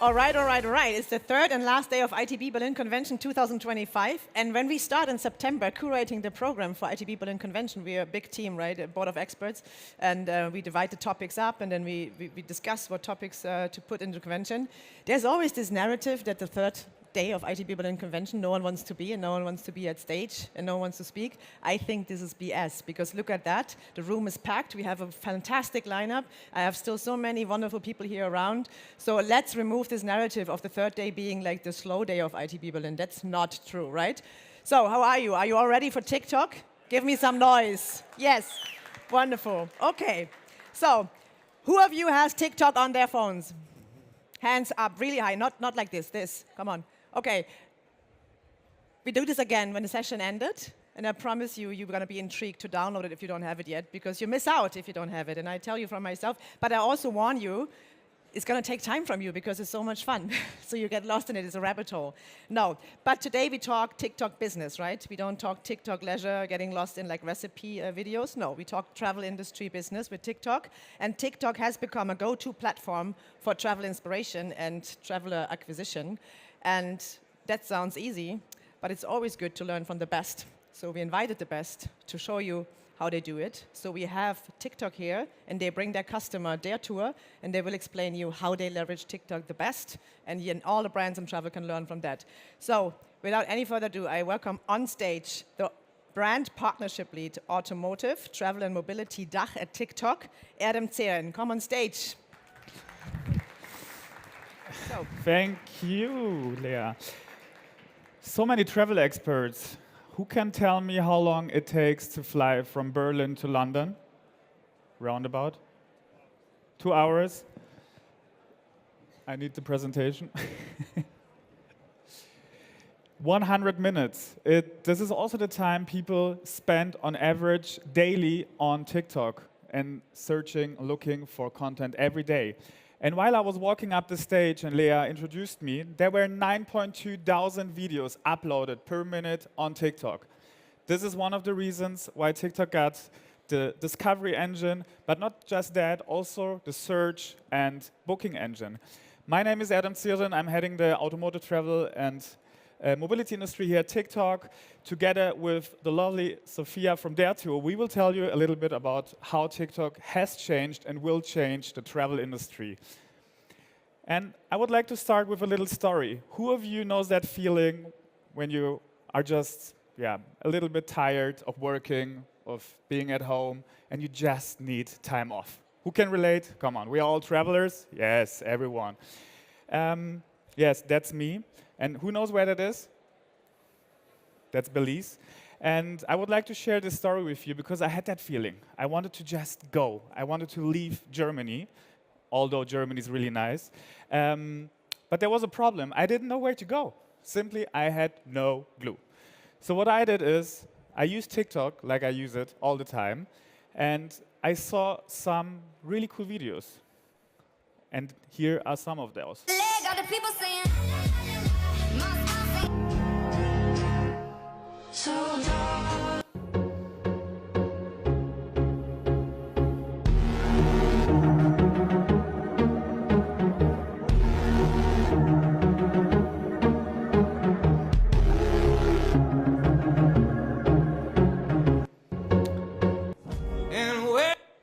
All right, all right, all right. It's the third and last day of ITB Berlin Convention 2025. And when we start in September curating the program for ITB Berlin Convention, we're a big team, right? A board of experts. And we divide the topics up and then we discuss what topics to put into the convention. There's always this narrative that the third day of ITB Berlin Convention, no one wants to be and no one wants to be at stage and no one wants to speak. I think this is BS because look at that. The room is packed. We have a fantastic lineup. I have still so many wonderful people here around. So let's remove this narrative of the third day being like the slow day of ITB Berlin. That's not true, right? So how are you? Are you all ready for TikTok? Give me some noise. Yes. Wonderful. Okay. So who of you has TikTok on their phones? Hands up, really high, not like this, come on. Okay, we do this again when the session ended, and I promise you, you're going to be intrigued to download it if you don't have it yet, because you miss out if you don't have it, and I tell you from myself, but I also warn you, it's going to take time from you because it's so much fun. So you get lost in it, it's a rabbit hole. No, but today we talk TikTok business, right? We don't talk TikTok leisure, getting lost in like recipe videos. No, we talk travel industry business with TikTok. And TikTok has become a go-to platform for travel inspiration and traveler acquisition. And that sounds easy, but it's always good to learn from the best. So we invited the best to show you how they do it. So we have TikTok here, and they bring their customer their tour, and they will explain you how they leverage TikTok the best, and all the brands in travel can learn from that. So without any further ado, I welcome on stage the brand partnership lead, automotive, travel and mobility DACH at TikTok, Eoghan. Come on stage. So. Thank you, Lea. So many travel experts. Who can tell me how long it takes to fly from Berlin to London? Roundabout? 2 hours? I need the presentation. 100 minutes. This is also the time people spend on average daily on TikTok and searching, looking for content every day. And while I was walking up the stage and Lea introduced me, there were 9.2 thousand videos uploaded per minute on TikTok. This is one of the reasons why TikTok got the discovery engine, but not just that, also the search and booking engine. My name is Eoghan. I'm heading the automotive travel and mobility industry here at TikTok. Together with the lovely Sophia from their tour, we will tell you a little bit about how TikTok has changed and will change the travel industry. And I would like to start with a little story. Who of you knows that feeling when you are just, a little bit tired of working, of being at home, and you just need time off? Who can relate? Come on, we are all travelers? Yes, everyone. Yes, that's me. And who knows where that is? That's Belize. And I would like to share this story with you because I had that feeling. I wanted to just go. I wanted to leave Germany, although Germany is really nice. But there was a problem. I didn't know where to go. Simply, I had no clue. So what I did is, I used TikTok like I use it all the time. And I saw some really cool videos. And here are some of those.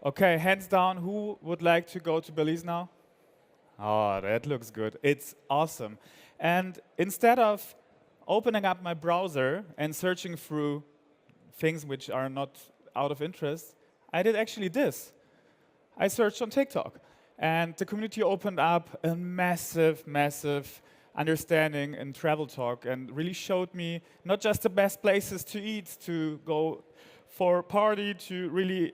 Okay, hands down, who would like to go to Belize now? Oh, that looks good. It's awesome. And instead of opening up my browser and searching through things which are not out of interest, I did actually this. I searched on TikTok. And the community opened up a massive, massive understanding in travel talk and really showed me not just the best places to eat, to go for a party, to really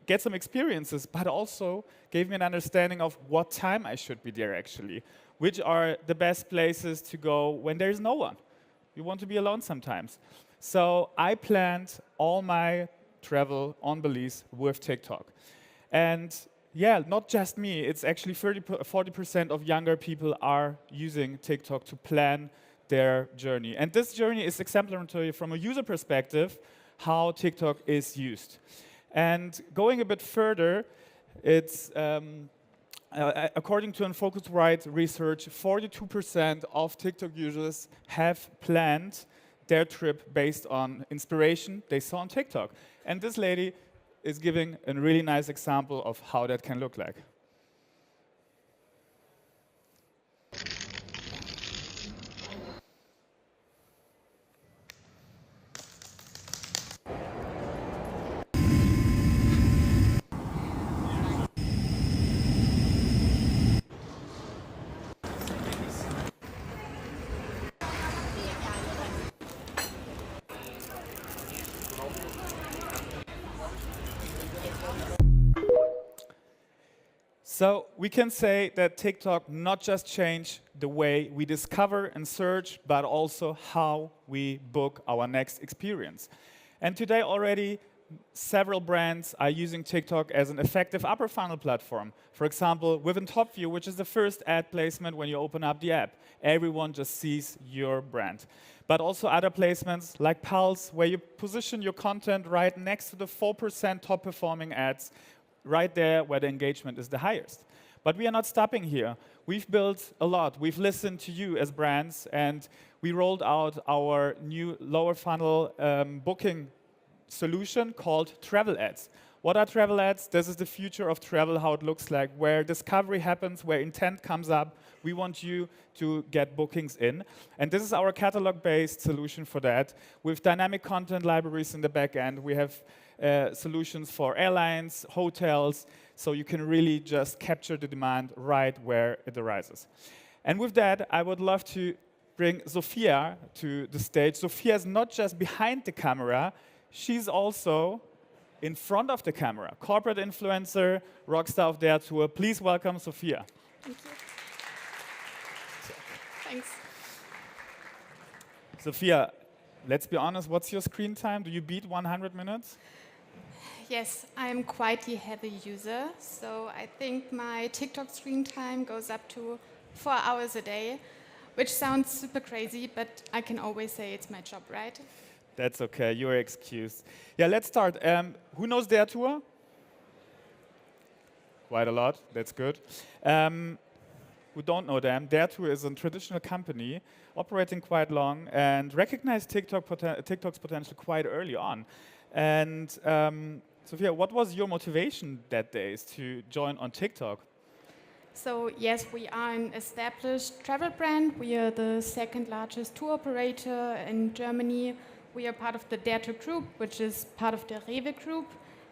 get some experiences, but also gave me an understanding of what time I should be there actually. Which are the best places to go when there's no one. You want to be alone sometimes. So I planned all my travel on Belize with TikTok. And not just me, it's actually 40% of younger people are using TikTok to plan their journey. And this journey is exemplary from a user perspective, how TikTok is used. And going a bit further, it's According to Focusrite research, 42% of TikTok users have planned their trip based on inspiration they saw on TikTok. And this lady is giving a really nice example of how that can look like. So we can say that TikTok not just changed the way we discover and search, but also how we book our next experience. And today already, several brands are using TikTok as an effective upper funnel platform. For example, within Top View, which is the first ad placement when you open up the app. Everyone just sees your brand. But also other placements like Pulse, where you position your content right next to the 4% top performing ads, right there where the engagement is the highest. But we are not stopping here. We've built a lot. We've listened to you as brands, and we rolled out our new lower funnel booking solution called travel ads. What are travel ads? This is the future of travel, how it looks like, where discovery happens, where intent comes up. We want you to get bookings in. And this is our catalog-based solution for that. With dynamic content libraries in the back end, we have solutions for airlines, hotels, so you can really just capture the demand right where it arises. And with that, I would love to bring Sophia to the stage. Sophia is not just behind the camera, she's also in front of the camera. Corporate influencer, rockstar of Dare Tour. Please welcome Sophia. Thank you. Thanks. Sophia, let's be honest, what's your screen time? Do you beat 100 minutes? Yes, I'm quite a heavy user, so I think my TikTok screen time goes up to 4 hours a day, which sounds super crazy, but I can always say it's my job, right? That's okay, you're excused. Yeah, let's start. Who knows Dare Tour? Quite a lot, that's good. Who don't know them, Dare Tour is a traditional company operating quite long and recognized TikTok's potential quite early on. And Sophia, what was your motivation that day to join on TikTok? So yes, we are an established travel brand. We are the second largest tour operator in Germany. We are part of the Dare Tour group, which is part of the Rewe group.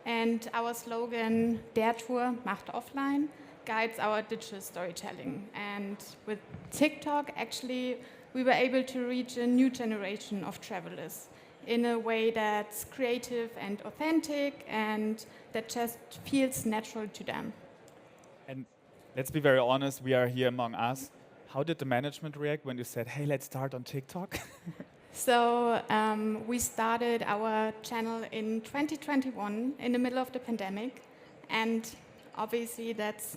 And our slogan, Dare Tour macht offline, guides our digital storytelling. And with TikTok, actually, we were able to reach a new generation of travelers in a way that's creative and authentic and that just feels natural to them. And let's be very honest, we are here among us. How did the management react when you said, hey, let's start on TikTok? So we started our channel in 2021 in the middle of the pandemic. And obviously that's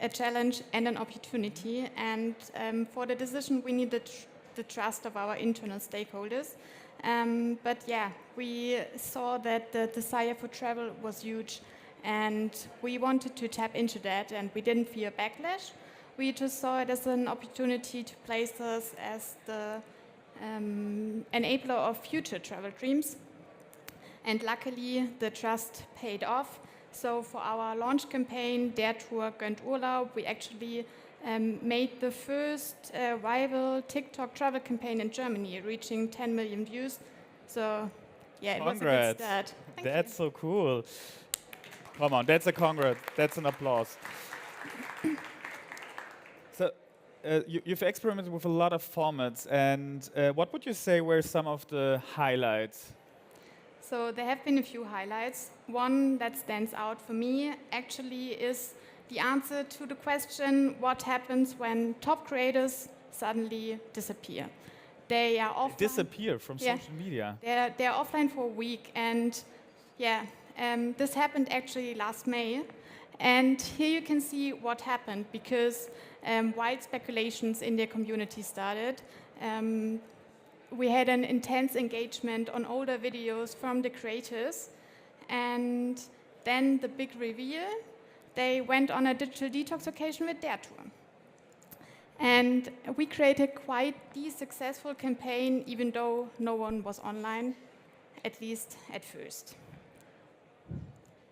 a challenge and an opportunity. And for the decision, we needed the trust of our internal stakeholders. But yeah, we saw that the desire for travel was huge, and we wanted to tap into that, and we didn't fear backlash. We just saw it as an opportunity to place us as the enabler of future travel dreams. And luckily, the trust paid off. So for our launch campaign, Der Tour gönnt Urlaub, we actually made the first viral TikTok travel campaign in Germany, reaching 10 million views. So, yeah, it was a good start. That's so cool. Come on, that's a congrats. That's an applause. So, you've experimented with a lot of formats, and what would you say were some of the highlights? So there have been a few highlights. One that stands out for me actually is the answer to the question, what happens when top creators suddenly disappear? They are offline. Disappear from social media. They're offline for a week, and yeah, this happened actually last May. And here you can see what happened, because wild speculations in their community started. We had an intense engagement on older videos from the creators, and then the big reveal. they went on a digital detoxification with their tour. And we created quite the successful campaign, even though no one was online, at least at first.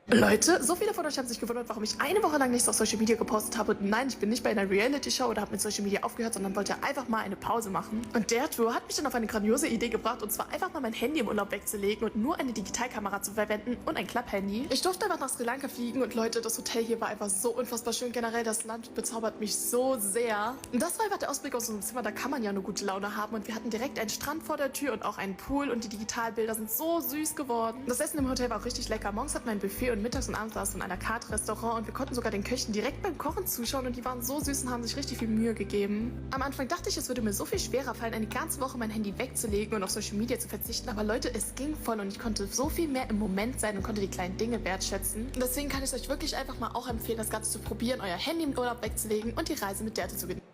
Leute, so viele von euch haben sich gewundert, warum ich eine Woche lang nichts auf Social Media gepostet habe. Und nein, ich bin nicht bei einer Reality-Show oder habe mit Social Media aufgehört, sondern wollte einfach mal eine Pause machen. Und der Tour hat mich dann auf eine grandiose Idee gebracht, und zwar einfach mal mein Handy im Urlaub wegzulegen und nur eine Digitalkamera zu verwenden und ein Klapp-Handy. Ich durfte einfach nach Sri Lanka fliegen und Leute, das Hotel hier war einfach so unfassbar schön. Generell, das Land bezaubert mich so sehr. Und das war einfach der Ausblick aus unserem Zimmer, da kann man ja nur gute Laune haben. Und wir hatten direkt einen Strand vor der Tür und auch einen Pool und die Digitalbilder sind so süß geworden. Das Essen im Hotel war auch richtig lecker. Morgens hatten wir ein Buffet und mittags und abends war es von einer Carte-Restaurant und wir konnten sogar den Köchen direkt beim Kochen zuschauen und die waren so süß und haben sich richtig viel Mühe gegeben. Am Anfang dachte ich, es würde mir so viel schwerer fallen, eine ganze Woche mein Handy wegzulegen und auf Social Media zu verzichten, aber Leute, es ging voll und ich konnte so viel mehr im Moment sein und konnte die kleinen Dinge wertschätzen. Und deswegen kann ich euch wirklich einfach mal auch empfehlen, das Ganze zu probieren, euer Handy im Urlaub wegzulegen und die Reise mit Derte zu genießen.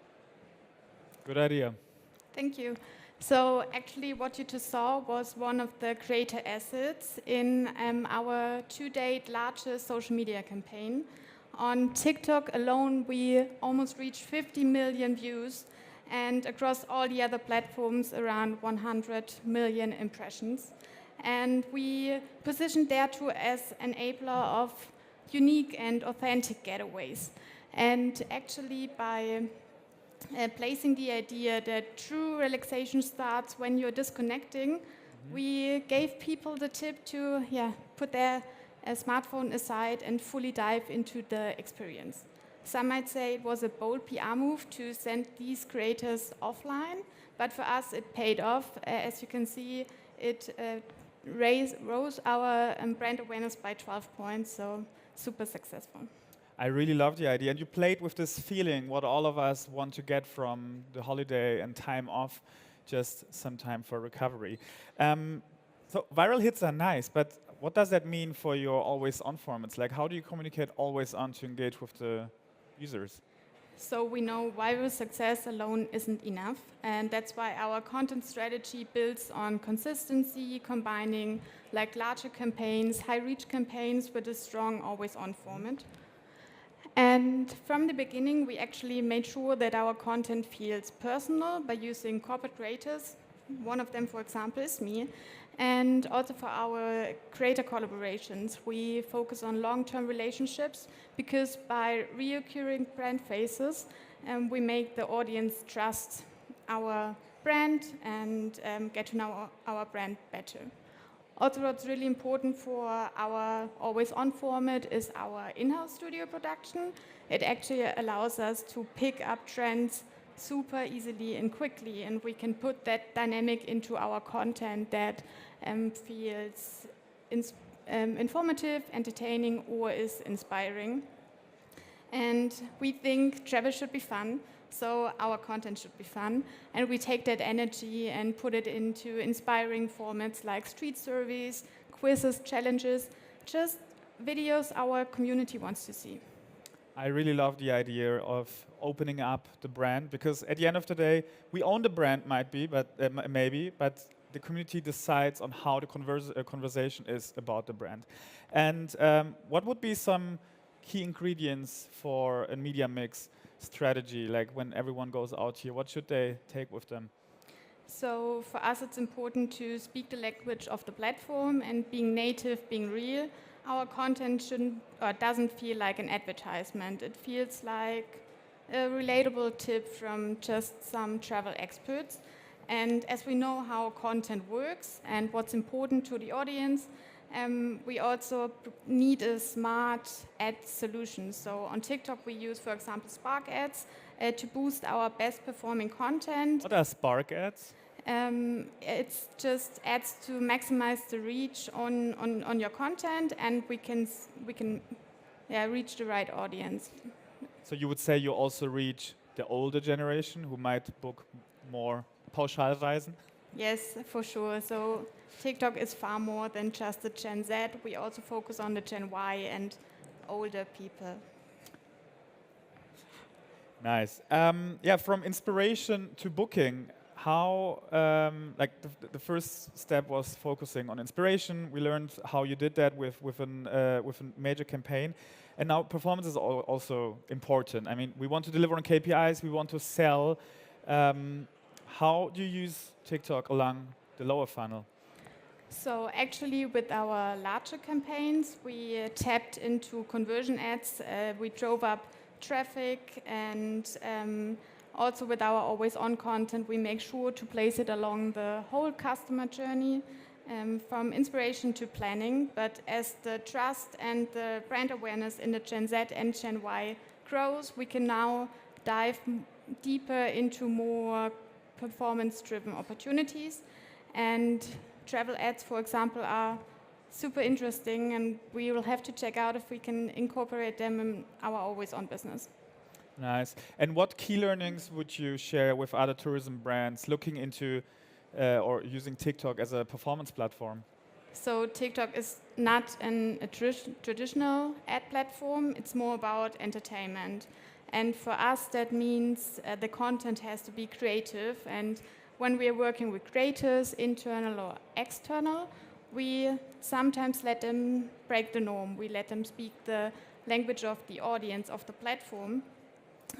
Good idea. Thank you. So actually what you just saw was one of the creator assets in our to-date largest social media campaign. On TikTok alone, we almost reached 50 million views, and across all the other platforms, around 100 million impressions. And we positioned Dare2 as enabler of unique and authentic getaways. And actually by placing the idea that true relaxation starts when you're disconnecting, we gave people the tip to put their smartphone aside and fully dive into the experience. Some might say it was a bold PR move to send these creators offline, but for us it paid off. As you can see, it rose our brand awareness by 12 points, so super successful. I really love the idea. And you played with this feeling, what all of us want to get from the holiday and time off, just some time for recovery. So viral hits are nice, but what does that mean for your always-on formats? Like, how do you communicate always-on to engage with the users? So we know viral success alone isn't enough, and that's why our content strategy builds on consistency, combining like larger campaigns, high-reach campaigns with a strong always-on format. And from the beginning, we actually made sure that our content feels personal by using corporate creators. One of them, for example, is me. And also for our creator collaborations, we focus on long-term relationships because by reoccurring brand faces, we make the audience trust our brand and get to know our brand better. Also, what's really important for our always-on format is our in-house studio production. It actually allows us to pick up trends super easily and quickly, and we can put that dynamic into our content that feels informative, entertaining, or is inspiring. And we think travel should be fun, so our content should be fun. And we take that energy and put it into inspiring formats like street surveys, quizzes, challenges, just videos our community wants to see. I really love the idea of opening up the brand, because at the end of the day, we own the brand, maybe, but the community decides on how the conversation is about the brand. And what would be some key ingredients for a media mix strategy, like when everyone goes out here, what should they take with them? So for us, it's important to speak the language of the platform and being native, being real. Our content doesn't feel like an advertisement. It feels like a relatable tip from just some travel experts. And as we know how content works and what's important to the audience, we also need a smart ad solution. So on TikTok, we use, for example, Spark ads to boost our best performing content. What are Spark ads? It's just ads to maximize the reach on your content, and we can reach the right audience. So you would say you also reach the older generation who might book more Pauschalreisen? Yes, for sure. So TikTok is far more than just the Gen Z. We also focus on the Gen Y and older people. Nice. From inspiration to booking, how, the first step was focusing on inspiration. We learned how you did that with a major campaign. And now performance is also important. I mean, we want to deliver on KPIs, we want to sell. How do you use TikTok along the lower funnel? So actually, with our larger campaigns, we tapped into conversion ads. We drove up traffic, and also with our always-on content, we make sure to place it along the whole customer journey, from inspiration to planning. But as the trust and the brand awareness in the Gen Z and Gen Y grows, we can now dive deeper into more performance-driven opportunities. And travel ads, for example, are super interesting, and we will have to check out if we can incorporate them in our always-on business. Nice. And what key learnings would you share with other tourism brands looking into or using TikTok as a performance platform? So TikTok is not a traditional ad platform. It's more about entertainment. And for us, that means the content has to be creative. And when we are working with creators, internal or external, we sometimes let them break the norm. We let them speak the language of the audience, of the platform.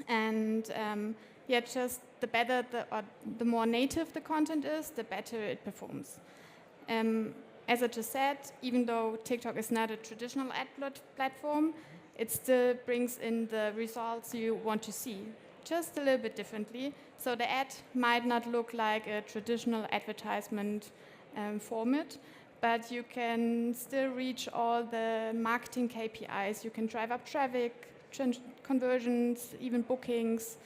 And just the better the more native the content is, the better it performs. As I just said, even though TikTok is not a traditional ad platform, it still brings in the results you want to see, just a little bit differently. So the ad might not look like a traditional advertisement format, but you can still reach all the marketing KPIs. You can drive up traffic, conversions, even bookings.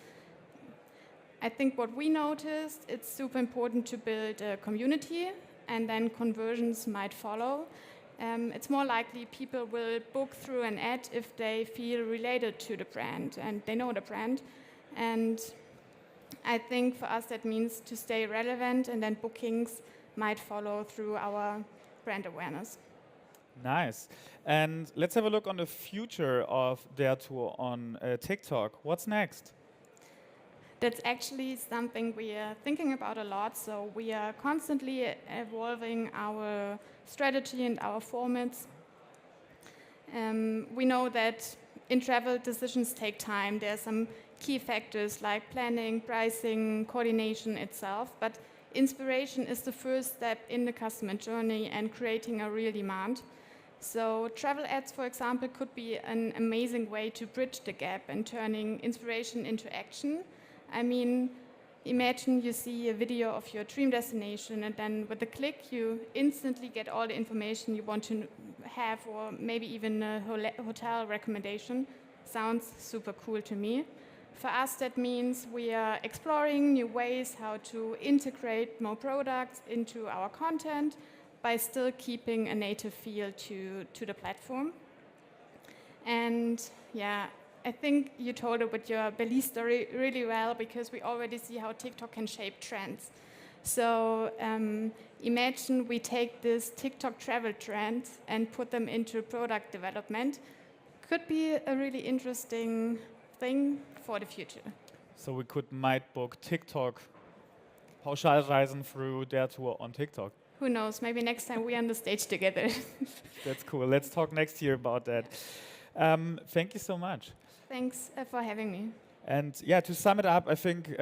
I think what we noticed, it's super important to build a community, and then conversions might follow. It's more likely people will book through an ad if they feel related to the brand and they know the brand. And I think for us that means to stay relevant, and then bookings might follow through our brand awareness. Nice. And let's have a look on the future of their tour on TikTok. What's next? That's actually something we are thinking about a lot. So we are constantly evolving our strategy and our formats. We know that in travel, decisions take time. There are some key factors like planning, pricing, coordination itself. But inspiration is the first step in the customer journey and creating a real demand. So travel ads, for example, could be an amazing way to bridge the gap and turning inspiration into action. I mean, imagine you see a video of your dream destination, and then with a click you instantly get all the information you want to have, or maybe even a hotel recommendation. Sounds super cool to me. For us, that means we are exploring new ways how to integrate more products into our content by still keeping a native feel to the platform. And yeah, I think you told it with your Belize story really well, because we already see how TikTok can shape trends. So imagine we take this TikTok travel trend and put them into product development. Could be a really interesting thing for the future. So we might book TikTok Pauschalreisen through their tour on TikTok. Who knows? Maybe next time we're on the stage together. That's cool. Let's talk next year about that. Thank you so much. Thanks for having me. And yeah, to sum it up, I think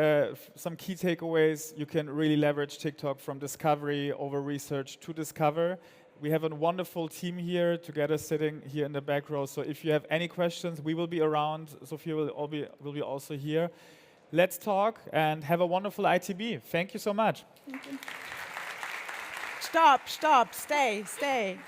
some key takeaways: you can really leverage TikTok from discovery over research to discover. We have a wonderful team here together, sitting here in the back row. So if you have any questions, we will be around. Sophia will be also here. Let's talk and have a wonderful ITB. Thank you so much. Thank you. Stop, stay.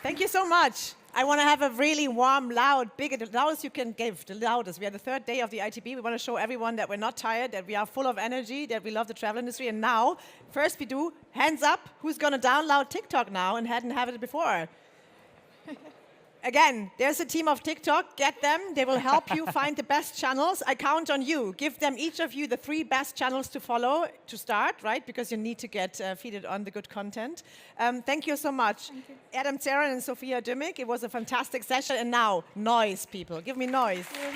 Thank you so much. I want to have a really warm, loud, big, the loudest you can give, the loudest. We are the third day of the ITB. We want to show everyone that we're not tired, that we are full of energy, that we love the travel industry. And now, first we do, hands up, who's going to download TikTok now and hadn't had it before? Again, there's a team of TikTok. Get them. They will help you find the best channels. I count on you. Give them, each of you, the 3 best channels to follow to start, right? Because you need to get feeded on the good content. Thank you so much. Thank you. Adam Zeran and Sophia Dümmig. It was a fantastic session. And now, noise, people. Give me noise. Yeah.